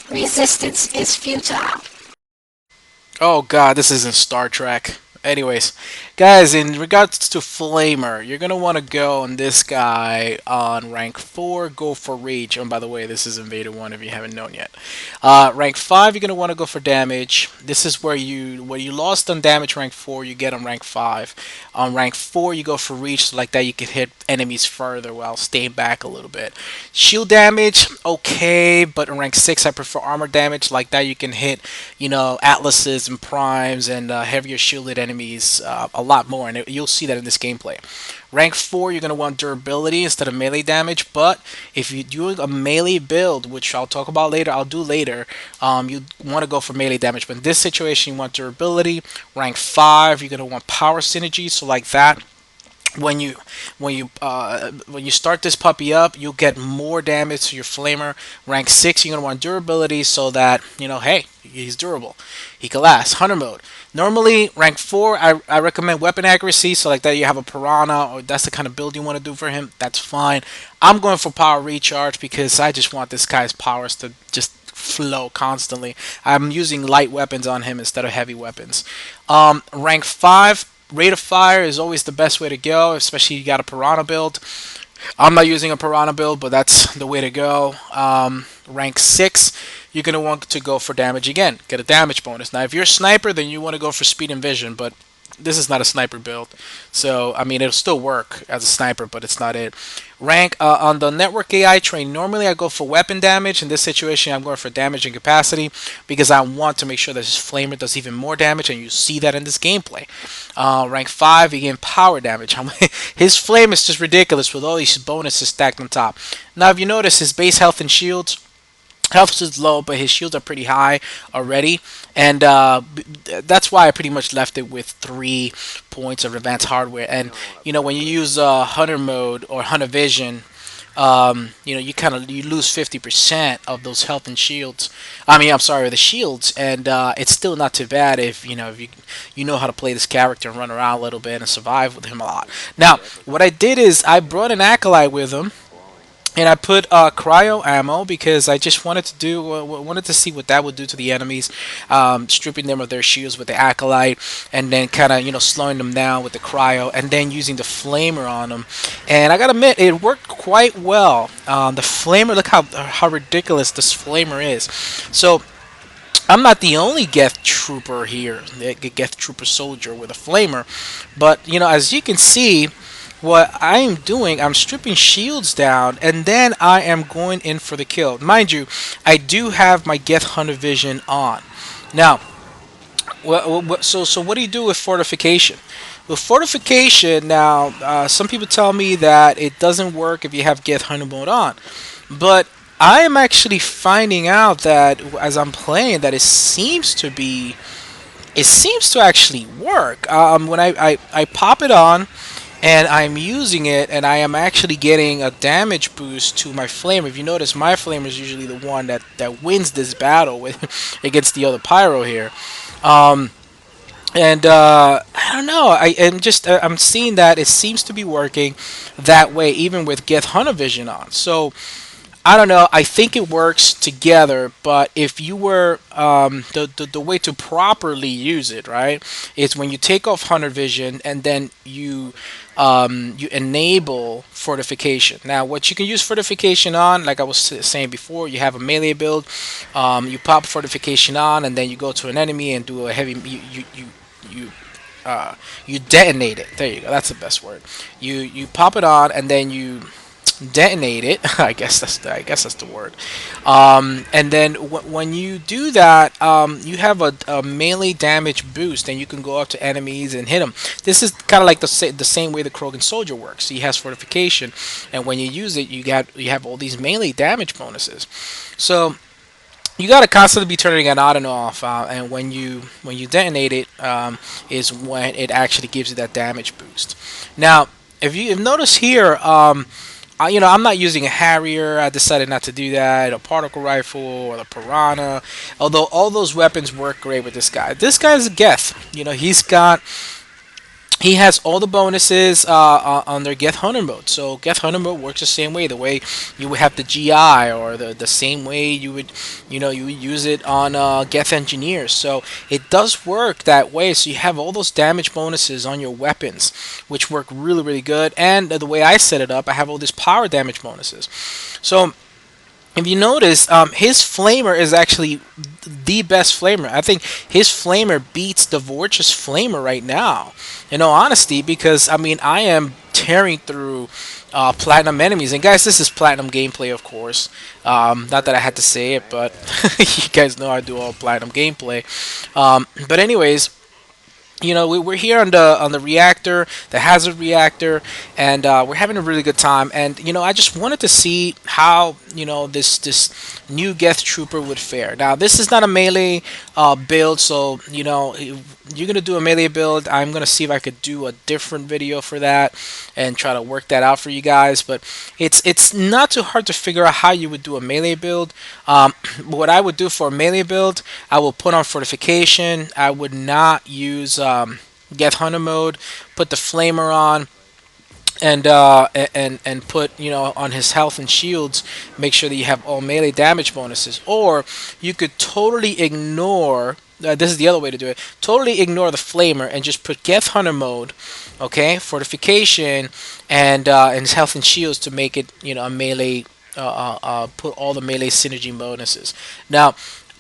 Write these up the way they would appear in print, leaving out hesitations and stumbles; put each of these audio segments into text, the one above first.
Resistance is futile. Oh god, this isn't Star Trek. Anyways, guys, in regards to Flamer, you're gonna want to go on this guy on rank 4, go for Reach. And by the way, this is Invader 1 if you haven't known yet. Rank 5, you're gonna want to go for damage. This is where you lost on damage rank 4, you get on rank 5. On rank 4, you go for Reach, so like that you can hit enemies further while staying back a little bit. Shield damage, okay, but in rank 6, I prefer armor damage, like that you can hit, atlases and primes and heavier shielded enemies a lot more, and you'll see that in this gameplay. Rank 4, you're going to want durability instead of melee damage, but if you're doing a melee build, which I'll talk about later, I'll do later, you want to go for melee damage, but in this situation, you want durability. Rank 5, you're going to want power synergy, so like that when you when you start this puppy up, you'll get more damage to your flamer. Rank 6, you're gonna want durability, so that hey, he's durable, he can last. Hunter mode. Normally rank 4, I recommend weapon accuracy, so like that you have a piranha, or that's the kind of build you want to do for him, that's fine. I'm going for power recharge because I just want this guy's powers to just flow constantly. I'm using light weapons on him instead of heavy weapons. Rank 5, rate of fire is always the best way to go, especially you got a piranha build. I'm not using a piranha build, but that's the way to go. Rank 6, you're going to want to go for damage again. Get a damage bonus. Now, if you're a sniper, then you want to go for speed and vision, but this is not a sniper build. So, I mean, it'll still work as a sniper, but it's not it. Rank on the network AI train, normally I go for weapon damage. In this situation, I'm going for damage and capacity because I want to make sure that his flamer does even more damage, and you see that in this gameplay. Rank 5, again, power damage. His flame is just ridiculous with all these bonuses stacked on top. Now, if you notice, his base health and shields, health is low, but his shields are pretty high already, and that's why I pretty much left it with 3 points of advanced hardware. And when you use hunter mode or hunter vision, you lose 50% of those health and shields. I mean, I'm sorry, the shields, and it's still not too bad if you know how to play this character and run around a little bit and survive with him a lot. Now, what I did is I brought an acolyte with him, and I put cryo ammo because I just wanted to see what that would do to the enemies, stripping them of their shields with the acolyte, and then kind of slowing them down with the cryo, and then using the flamer on them. And I gotta admit, it worked quite well. The flamer, look how ridiculous this flamer is. So I'm not the only Geth Trooper here, the Geth Trooper Soldier with a flamer, but as you can see, what I am doing, I'm stripping shields down, and then I am going in for the kill. Mind you, I do have my Geth Hunter Vision on. Now, so what do you do with fortification? With fortification, now, some people tell me that it doesn't work if you have Geth Hunter mode on, but I am actually finding out that as I'm playing, that it seems to actually work. When I pop it on and I'm using it, and I am actually getting a damage boost to my flame. If you notice, my flame is usually the one that wins this battle with against the other pyro here. Um, and I don't know. I'm seeing that it seems to be working that way, even with Geth Hunter Vision on. So I don't know. I think it works together, but if you were the way to properly use it, right, is when you take off Hunter Vision and then you enable fortification. Now, what you can use fortification on, like I was saying before, you have a melee build, you pop fortification on, and then you go to an enemy and do a heavy. You you detonate it. There you go. That's the best word. You pop it on, and then you detonate it. I guess that's the word. And then when you do that, you have a melee damage boost, and you can go up to enemies and hit them. This is kind of like the same way the Krogan Soldier works. He has fortification, and when you use it, you have all these melee damage bonuses. So you gotta constantly be turning it on and off, and when you detonate it, is when it actually gives you that damage boost. Now, if you've noticed here, I'm not using a Harrier. I decided not to do that. A particle rifle or the Piranha. Although all those weapons work great with this guy. This guy is a Geth. He's got he has all the bonuses on their Geth Hunter mode. So Geth Hunter mode works the same way, the way you would have the GI, or the same way you would, you would use it on Geth Engineers. So it does work that way. So you have all those damage bonuses on your weapons, which work really, really good. And the way I set it up, I have all these power damage bonuses. So if you notice, his flamer is actually the best flamer. I think his flamer beats the Vorch's flamer right now. In all honesty, because I mean, I am tearing through platinum enemies, and guys, this is platinum gameplay, of course. Not that I had to say it, but you guys know I do all platinum gameplay. But anyways, we're here on the reactor, the hazard reactor, and we're having a really good time. And I just wanted to see how this new Geth Trooper would fare. Now, this is not a melee build, so you're gonna do a melee build. I'm gonna see if I could do a different video for that and try to work that out for you guys. But it's not too hard to figure out how you would do a melee build. What I would do for a melee build, I will put on fortification. I would not use Geth Hunter mode. Put the flamer on, and put on his health and shields. Make sure that you have all melee damage bonuses. Or you could totally ignore. This is the other way to do it. Totally ignore the flamer and just put Geth Hunter mode, okay, fortification, and his health and shields to make it a melee. Put all the melee synergy bonuses. Now,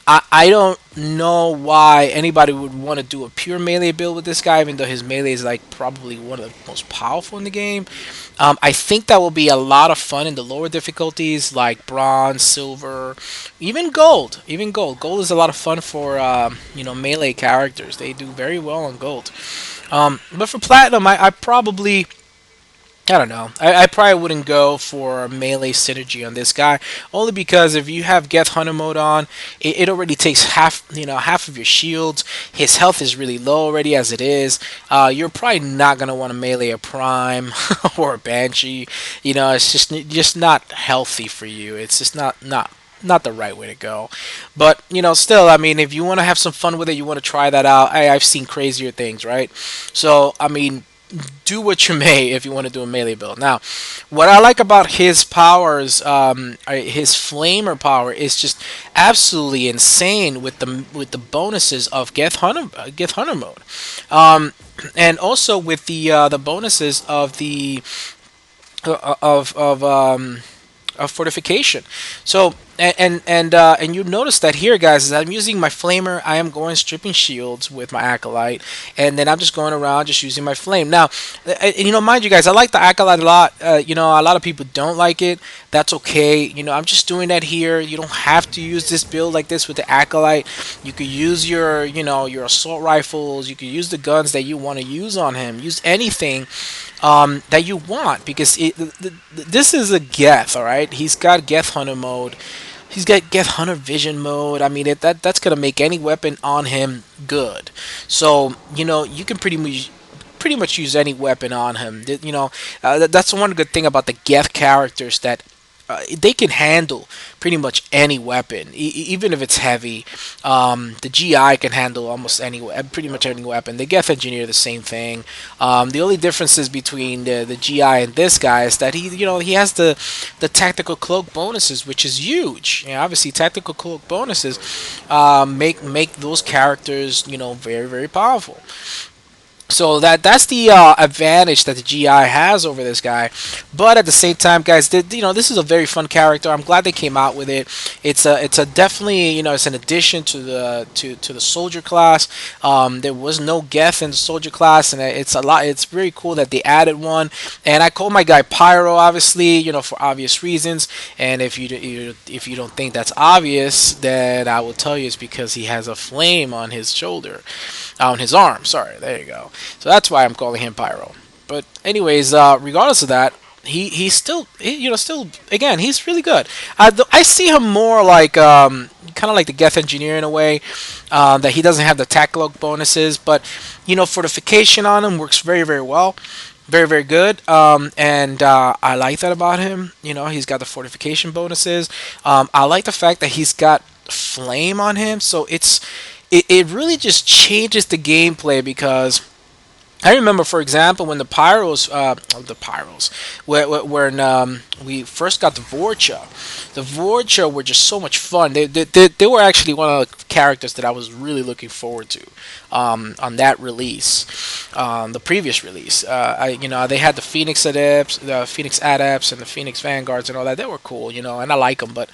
I don't know why anybody would want to do a pure melee build with this guy, even though his melee is like probably one of the most powerful in the game. I think that will be a lot of fun in the lower difficulties, like bronze, silver, even gold. Even gold. Gold is a lot of fun for melee characters. They do very well on gold. But for platinum, I probably, I don't know. I probably wouldn't go for melee synergy on this guy, only because if you have Geth Hunter mode on, it already takes half of your shields. His health is really low already as it is. You're probably not gonna want to melee a Prime or a Banshee. It's just not healthy for you. It's just not the right way to go. But still, I mean, if you want to have some fun with it, you want to try that out. I've seen crazier things, right? So I mean, do what you may if you want to do a melee build. Now, what I like about his powers, his flamer power, is just absolutely insane with the bonuses of Geth Hunter mode, and also with the bonuses of the of fortification. So and you notice that here, guys, as I'm using my flamer, I am going stripping shields with my acolyte, and then I'm just going around just using my flame. Now, mind you, guys, I like the acolyte a lot. A lot of people don't like it. That's okay. I'm just doing that here. You don't have to use this build like this with the acolyte. You could use your assault rifles. You could use the guns that you want to use on him. Use anything that you want, because this is a Geth, all right. He's got Geth Hunter mode. He's got Geth Hunter Vision mode. I mean, that's gonna make any weapon on him good. So you can pretty much use any weapon on him. That's one good thing about the Geth characters, that they can handle pretty much any weapon, even if it's heavy. The GI can handle almost pretty much any weapon. The Geth Engineer, the same thing. The only differences between the GI and this guy is that he has the tactical cloak bonuses, which is huge. Obviously, tactical cloak bonuses make those characters very, very powerful. So that's the advantage that the GI has over this guy. But at the same time, guys, this is a very fun character. I'm glad they came out with it. It's a definitely it's an addition to the soldier class. There was no Geth in the soldier class, and it's very cool that they added one. And I call my guy Pyro, obviously, for obvious reasons. And if you don't think that's obvious, then I will tell you it's because he has a flame on his shoulder, on his arm. Sorry, there you go. So that's why I'm calling him Pyro. But anyways, regardless of that, he's still still, again, he's really good. I see him more like kind of like the Geth Engineer in a way, that he doesn't have the tactical bonuses, but fortification on him works very, very well. Very, very good. And I like that about him. He's got the fortification bonuses. I like the fact that he's got flame on him. So it really just changes the gameplay, because I remember, for example, when the Pyros, when we first got the Vorcha were just so much fun. They were actually one of the characters that I was really looking forward to, on that release, the previous release. They had the Phoenix Adepts, and the Phoenix Vanguards, and all that. They were cool, and I like them. But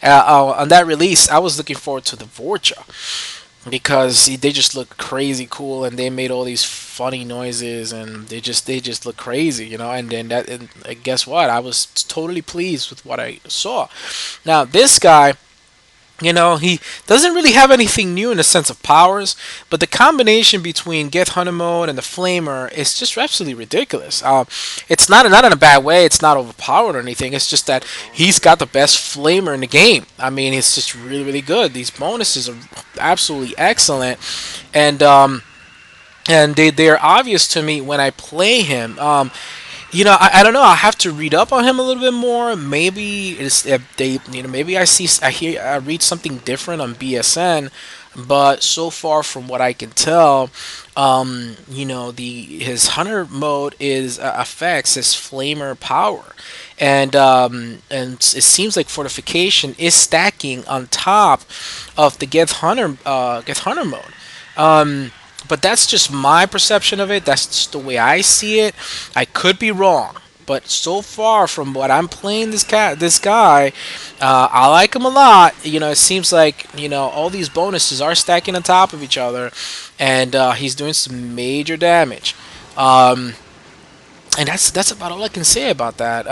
on that release, I was looking forward to the Vorcha because they just look crazy cool, and they made all these funny noises, and they just look crazy, and guess what, I was totally pleased with what I saw. Now this guy, he doesn't really have anything new in the sense of powers, but the combination between Geth Hunter mode and the Flamer is just absolutely ridiculous. It's not in a bad way. It's not overpowered or anything. It's just that he's got the best Flamer in the game. I mean, it's just really, really good. These bonuses are absolutely excellent, and they're obvious to me when I play him. I don't know. I have to read up on him a little bit more. Maybe it's if they, maybe I read something different on BSN, but so far from what I can tell, the his hunter mode is affects his flamer power, and it seems like fortification is stacking on top of the Geth Hunter mode. But that's just my perception of it. That's just the way I see it. I could be wrong, but so far from what I'm playing this guy, I like him a lot. It seems like all these bonuses are stacking on top of each other, and he's doing some major damage. Um, and that's about all I can say about that.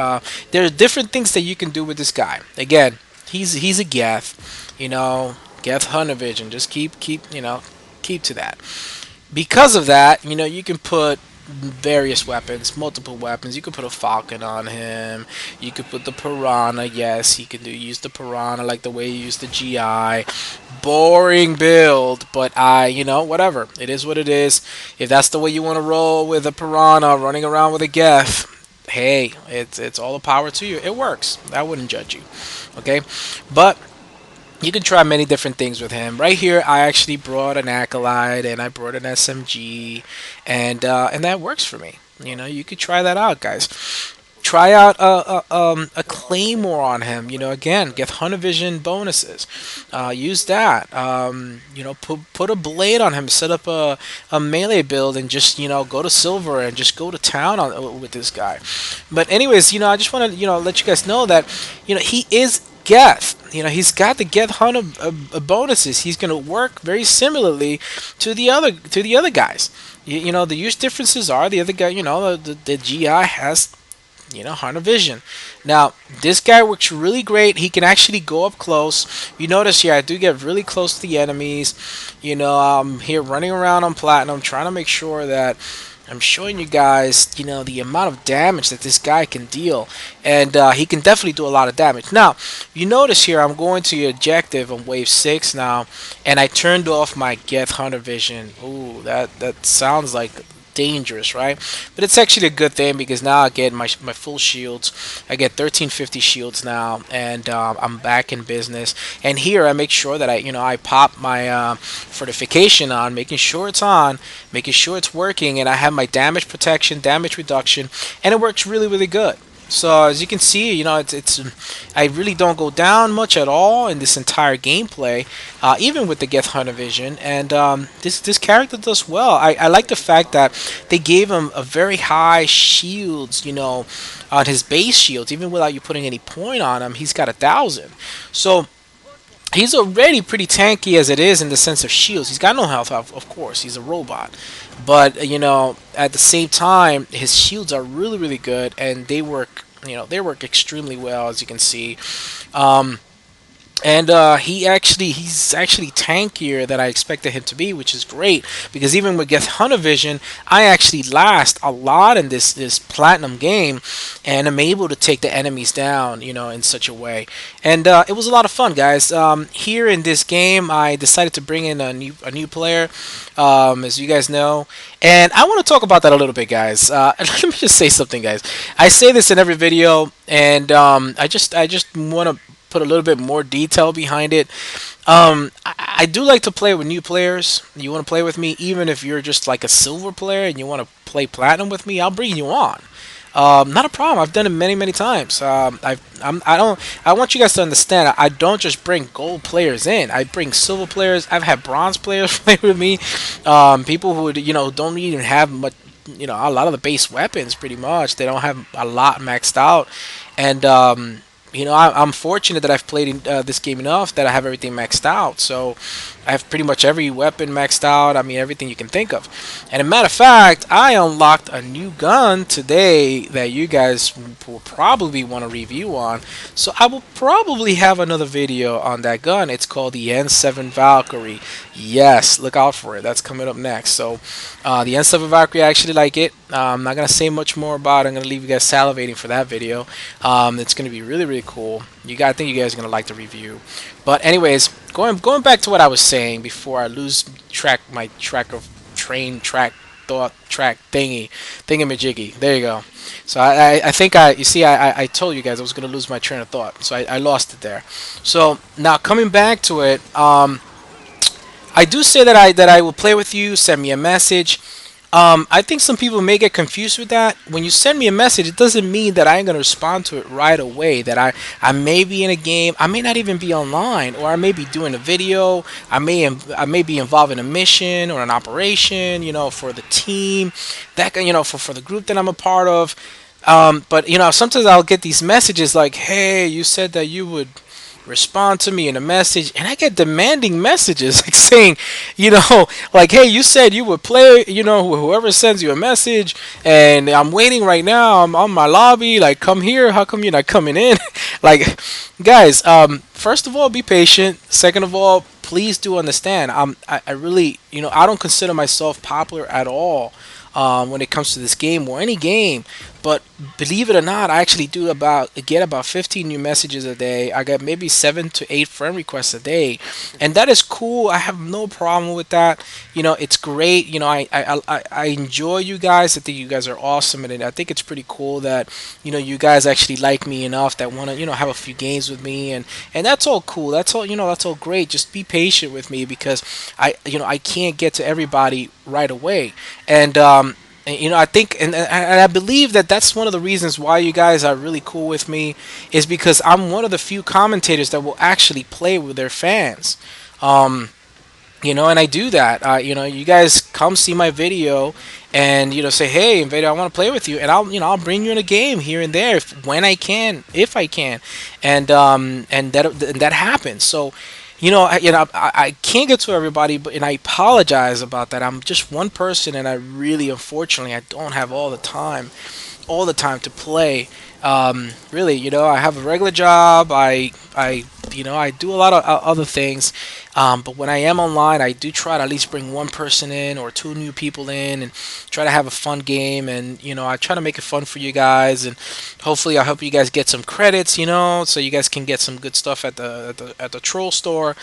There are different things that you can do with this guy. Again, he's a Geth, Geth Hunter Vision. Just keep to that. Because of that, you can put various weapons, multiple weapons. You could put a falcon on him. You could put the piranha. Yes, he can use the piranha like the way you use the GI. Boring build, but whatever. It is what it is. If that's the way you want to roll with a piranha running around with a Geth, hey, it's all the power to you. It works. I wouldn't judge you. Okay, but you can try many different things with him. Right here, I actually brought an acolyte and I brought an SMG, and that works for me. You could try that out, guys. Try out a claymore on him. Again, get Hunter Vision bonuses. Use that. Put a blade on him. Set up a melee build and just go to silver and just go to town with this guy. But anyways, I just want to let you guys know that he is Geth. He's got the Geth Hunter bonuses. He's going to work very similarly to the other guys. The use differences are the other guy. The GI has Hunter Vision. Now this guy works really great. He can actually go up close. You notice here I do get really close to the enemies. I'm here running around on platinum trying to make sure that I'm showing you guys, the amount of damage that this guy can deal, and he can definitely do a lot of damage. Now, you notice here I'm going to the objective on wave 6 now, and I turned off my Geth Hunter Vision. Ooh, that sounds like dangerous, right? But it's actually a good thing because now I get my full shields. I get 1350 shields now, and I'm back in business. And here I make sure that I pop my fortification on, making sure it's on, making sure it's working, and I have my damage protection, damage reduction, and it works really, really good. So as you can see, it's I really don't go down much at all in this entire gameplay, even with the Geth Hunter Vision, and this character does well. I like the fact that they gave him a very high shields, on his base shields, even without you putting any point on him. He's got 1,000, so he's already pretty tanky as it is in the sense of shields. He's got no health, of course. He's a robot, but at the same time, his shields are really, really good, and they work. They work extremely well, as you can see. Um, and he's actually tankier than I expected him to be, which is great because even with Geth Hunter Vision, I actually last a lot in this platinum game, and I'm able to take the enemies down, in such a way. And it was a lot of fun, guys. Here in this game, I decided to bring in a new player, as you guys know, and I want to talk about that a little bit, guys. Let me just say something, guys. I say this in every video, and I just want to put a little bit more detail behind it. I do like to play with new players. You want to play with me, even if you're just like a silver player and you want to play platinum with me, I'll bring you on. Not a problem. I've done it many, many times. I don't. I want you guys to understand. I don't just bring gold players in. I bring silver players. I've had bronze players play with me. People who don't even have much. A lot of the base weapons. Pretty much, they don't have a lot maxed out, and I'm fortunate that I've played this game enough that I have everything maxed out. So I have pretty much every weapon maxed out. I mean, everything you can think of. And a matter of fact, I unlocked a new gun today that you guys will probably want to review on. So I will probably have another video on that gun. It's called the N7 Valkyrie. Yes, look out for it. That's coming up next. So the N7 Valkyrie, I actually like it. I'm not gonna say much more about it. I'm gonna leave you guys salivating for that video. It's gonna be really, really cool. I think you guys are gonna like the review. But anyways, going back to what I was saying before I lose my track of train track thought track thingamajiggy. There you go. So I think you see I told you guys I was gonna lose my train of thought, so I lost it there. So now coming back to it, I do say that I will play with you. Send me a message. I think some people may get confused with that. When you send me a message, it doesn't mean that I'm going to respond to it right away. That I may be in a game, I may not even be online, or I may be doing a video. I may be involved in a mission or an operation, for the team, for the group that I'm a part of. But sometimes I'll get these messages like, "Hey, you said that you would respond to me in a message," and I get demanding messages like saying, like, "Hey, you said you would play, whoever sends you a message, and I'm waiting right now. I'm on my lobby. Like, come here. How come you're not coming in?" Like, guys, first of all, be patient. Second of all, please do understand. I really, I don't consider myself popular at all. When it comes to this game or any game, but believe it or not, I actually get about 15 new messages a day. I get maybe 7 to 8 friend requests a day, and that is cool. I have no problem with that. It's great. I enjoy you guys. I think you guys are awesome, and I think it's pretty cool that you guys actually like me enough that want to have a few games with me, and that's all cool. That's all that's all great. Just be patient with me because I can't get to everybody right away, and I think, and I believe that that's one of the reasons why you guys are really cool with me, is because I'm one of the few commentators that will actually play with their fans. Um, and I do that. You guys come see my video, and say, "Hey, Invader, I want to play with you," and I'll bring you in a game here and there when I can, if I can, and that happens. So, I can't get to everybody, and I apologize about that. I'm just one person, and I really, unfortunately, I don't have all the time to play. Really, I have a regular job. I do a lot of other things. But when I am online, I do try to at least bring one person in or two new people in, and try to have a fun game. And I try to make it fun for you guys, and hopefully, I'll help you guys get some credits. So you guys can get some good stuff at the troll store.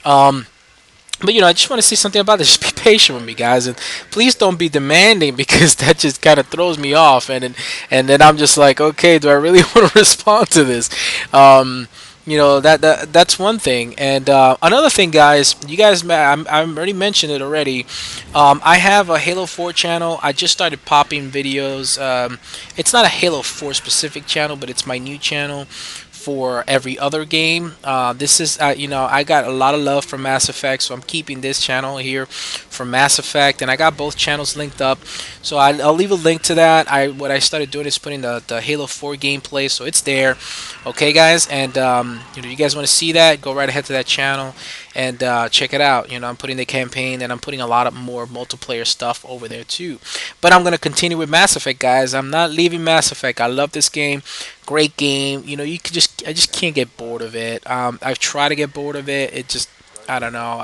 Um, but I just want to say something about this. Just be patient with me, guys, and please don't be demanding because that just kind of throws me off, and then I'm just like, okay, do I really want to respond to this? That's one thing, and another thing, guys. You guys, I already mentioned it already. I have a Halo 4 channel. I just started popping videos. It's not a Halo 4 specific channel, but it's my new channel for every other game. This is, I got a lot of love for Mass Effect, so I'm keeping this channel here for Mass Effect, and I got both channels linked up. So I'll leave a link to that. What I started doing is putting the Halo 4 gameplay, so it's there. Okay, guys, and you guys want to see that? Go right ahead to that channel and check it out. I'm putting the campaign, and I'm putting a lot of more multiplayer stuff over there too. But I'm gonna continue with Mass Effect, guys. I'm not leaving Mass Effect. I love this game. Great game. I just can't get bored of it. I've tried to get bored of it. It just, I don't know.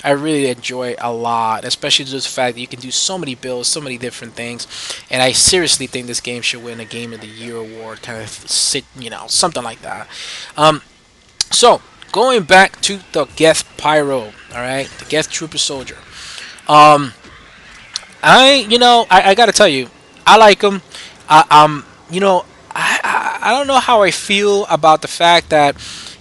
I really enjoy it a lot, especially due to the fact that you can do so many builds, so many different things, and I seriously think this game should win a Game of the Year award, kind of something like that. So going back to the Geth Pyro, all right, the Geth Trooper Soldier. Um, I gotta tell you, I like him. I, um, you know, I don't know how I feel about the fact that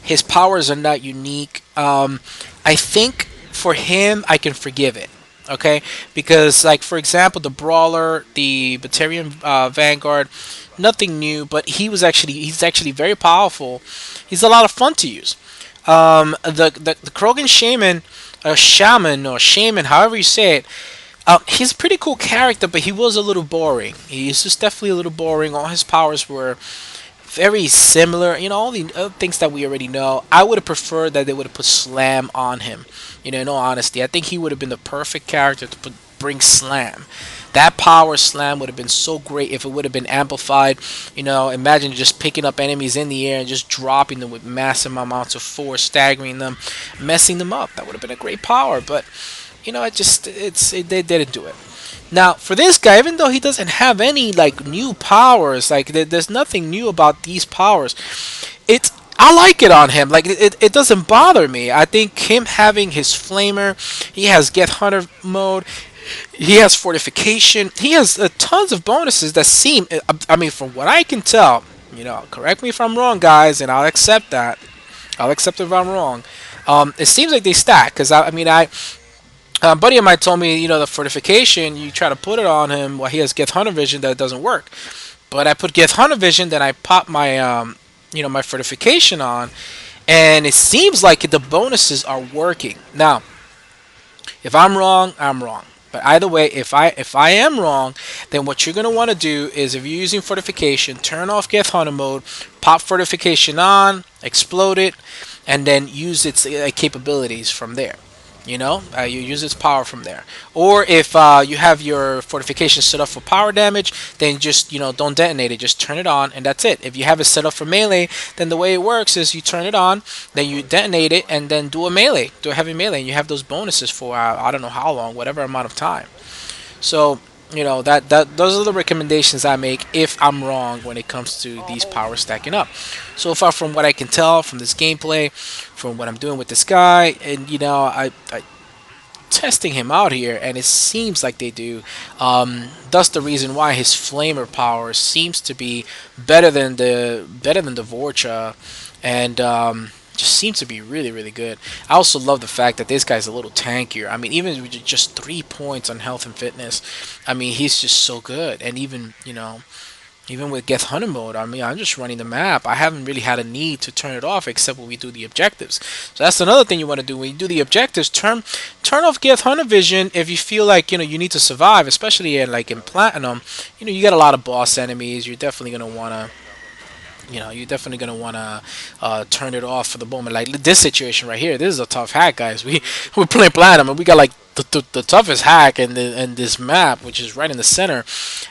His powers are not unique. I think for him, I can forgive it. Okay, because like for example, the brawler, the Batarian Vanguard, nothing new, but he's actually very powerful. He's a lot of fun to use. The Krogan Shaman, Shaman or Shaman, however you say it, he's a pretty cool character, but he was a little boring. He's just definitely a little boring. All his powers were very similar. You know, all the other things that we already know. I would have preferred that they would have put Slam on him. You know, in all honesty, I think he would have been the perfect character to bring Slam. That power Slam would have been so great if it would have been amplified. You know, imagine just picking up enemies in the air and just dropping them with massive amounts of force, staggering them, messing them up. That would have been a great power, but you know, they didn't do it. Now, for this guy, even though he doesn't have any like new powers, like there's nothing new about these powers. It's I like it on him. Like it doesn't bother me. I think him having his flamer, he has Geth Hunter mode, he has fortification, he has tons of bonuses that seem. I mean, from what I can tell, you know, correct me if I'm wrong, guys, and I'll accept that. I'll accept if I'm wrong. It seems like they stack because I mean I a buddy of mine told me, you know, the fortification, you try to put it on him while he has Geth Hunter Vision, that it doesn't work. But I put Geth Hunter Vision, then I pop my, you know, my fortification on, and it seems like the bonuses are working. Now, if I'm wrong, I'm wrong. But either way, if I am wrong, then what you're gonna want to do is, if you're using fortification, turn off Geth Hunter mode, pop fortification on, explode it, and then use its capabilities from there. You know, you use its power from there. Or if you have your fortification set up for power damage, then just, you know, don't detonate it. Just turn it on, and that's it. If you have it set up for melee, then the way it works is you turn it on, then you detonate it, and then do a melee, do a heavy melee, and you have those bonuses for I don't know how long, whatever amount of time. So you know that those are the recommendations I make if I'm wrong when it comes to these powers stacking up. So far, from what I can tell from this gameplay, from what I'm doing with this guy, and you know, I testing him out here, and it seems like they do. That's the reason why his flamer power seems to be better than the Vorcha, and just seems to be really really good. I also love the fact that this guy's a little tankier. I mean, even with just 3 points on health and fitness, I mean he's just so good. And even, you know, even with Geth Hunter mode, I mean, I'm just running the map. I haven't really had a need to turn it off except when we do the objectives. So that's another thing you want to do when you do the objectives. Turn off Geth Hunter Vision if you feel like, you know, you need to survive, especially in Platinum. You know, you got a lot of boss enemies. You're definitely gonna wanna, turn it off for the moment. Like this situation right here, this is a tough hack, guys. We're playing Platinum, and we got like the toughest hack in this map, which is right in the center.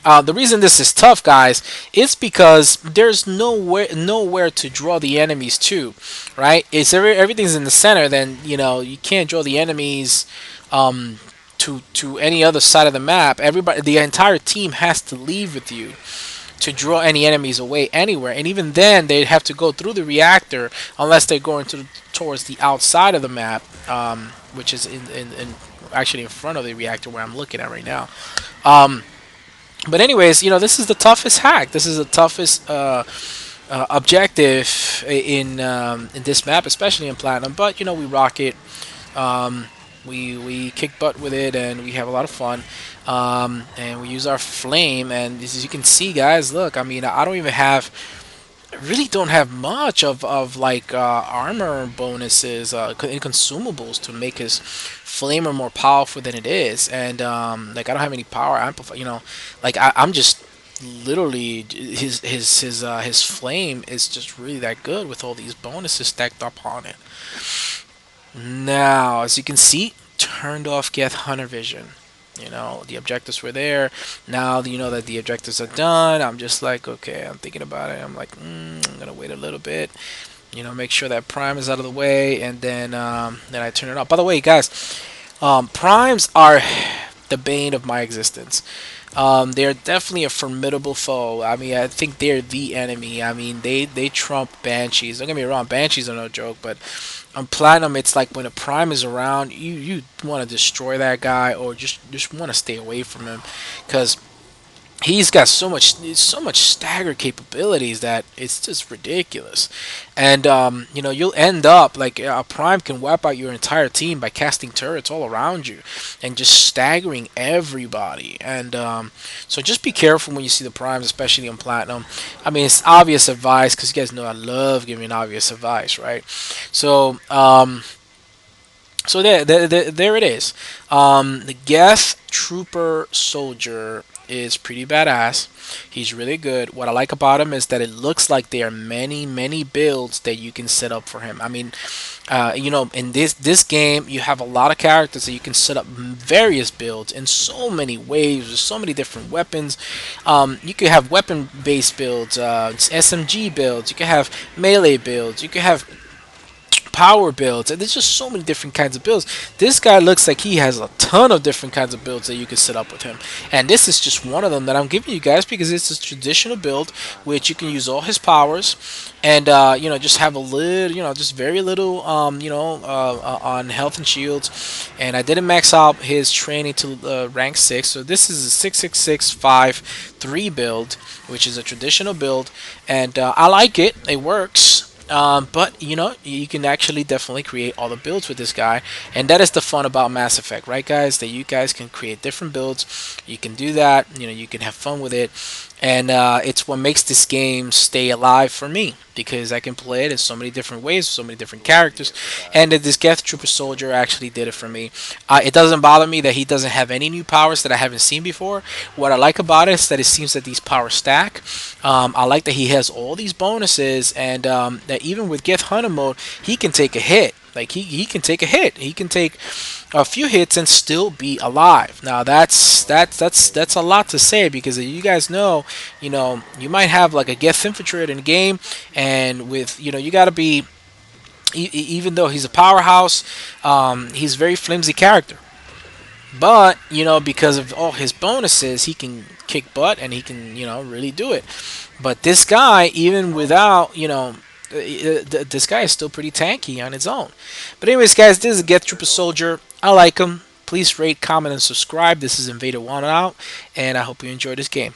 The reason this is tough, guys, is because there's nowhere to draw the enemies to, right? It's everything's in the center. Then, you know, you can't draw the enemies to any other side of the map. The entire team has to leave with you to draw any enemies away anywhere, and even then they'd have to go through the reactor unless they're going towards the outside of the map, which is in actually in front of the reactor where I'm looking at right now. But anyways, you know, this is the toughest hack. This is the toughest objective in this map, especially in Platinum. But you know, we rock it. We kick butt with it, and we have a lot of fun. And we use our flame, and as you can see, guys, look, I mean, I really don't have much of like armor bonuses in consumables to make his flamer more powerful than it is. And like, I don't have any power amplify, you know, like I'm just literally his flame is just really that good with all these bonuses stacked up on it. Now, as you can see, turned off Geth Hunter Vision. You know, the objectives were there. Now you know that the objectives are done. I'm just like, okay, I'm thinking about it. I'm like, I'm gonna wait a little bit. You know, make sure that Prime is out of the way, and then I turn it off. By the way, guys, Primes are the bane of my existence. They're definitely a formidable foe. I mean, I think they're the enemy. I mean, they trump Banshees. Don't get me wrong, Banshees are no joke, but on Platinum, it's like when a Prime is around, you want to destroy that guy, or just want to stay away from him, because he's got so much stagger capabilities that it's just ridiculous. And you'll end up like a prime can wipe out your entire team by casting turrets all around you and just staggering everybody. And so just be careful when you see the primes, especially on platinum. I mean, it's obvious advice because you guys know I love giving obvious advice, right? So there it is. The Geth Trooper Soldier is pretty badass. He's really good. What I like about him is that it looks like there are many, many builds that you can set up for him. I mean, in this game, you have a lot of characters that you can set up various builds in so many ways. There's so many different weapons. You could have weapon-based builds, SMG builds. You could have melee builds. You could have power builds, and there's just so many different kinds of builds. This guy looks like he has a ton of different kinds of builds that you can set up with him, and this is just one of them that I'm giving you guys because it's a traditional build which you can use all his powers and just have a little, just very little on health and shields. And I didn't max out his training to rank 6, so this is a 66653 build, which is a traditional build, and I like it. It works. But you can actually definitely create all the builds with this guy, and that is the fun about Mass Effect, right, guys? That you guys can create different builds. You can do that. You can have fun with it, and it's what makes this game stay alive for me because I can play it in so many different ways, so many different characters, and this Geth Trooper Soldier actually did it for me. It doesn't bother me that he doesn't have any new powers that I haven't seen before. What I like about it is that it seems that these powers stack. I like that he has all these bonuses, and that even with Geth Hunter mode, he can take a hit. Like he can take a hit. He can take a few hits and still be alive. Now that's a lot to say because you guys know, you might have like a Geth infiltrator in the game, and with you got to be even though he's a powerhouse, he's a very flimsy character. But because of all his bonuses, he can kick butt and he can really do it. But this guy, even without this guy is still pretty tanky on its own. But anyways, guys, this is a Geth Trooper Soldier. I like him. Please rate, comment, and subscribe. This is Invader One out, and I hope you enjoy this game.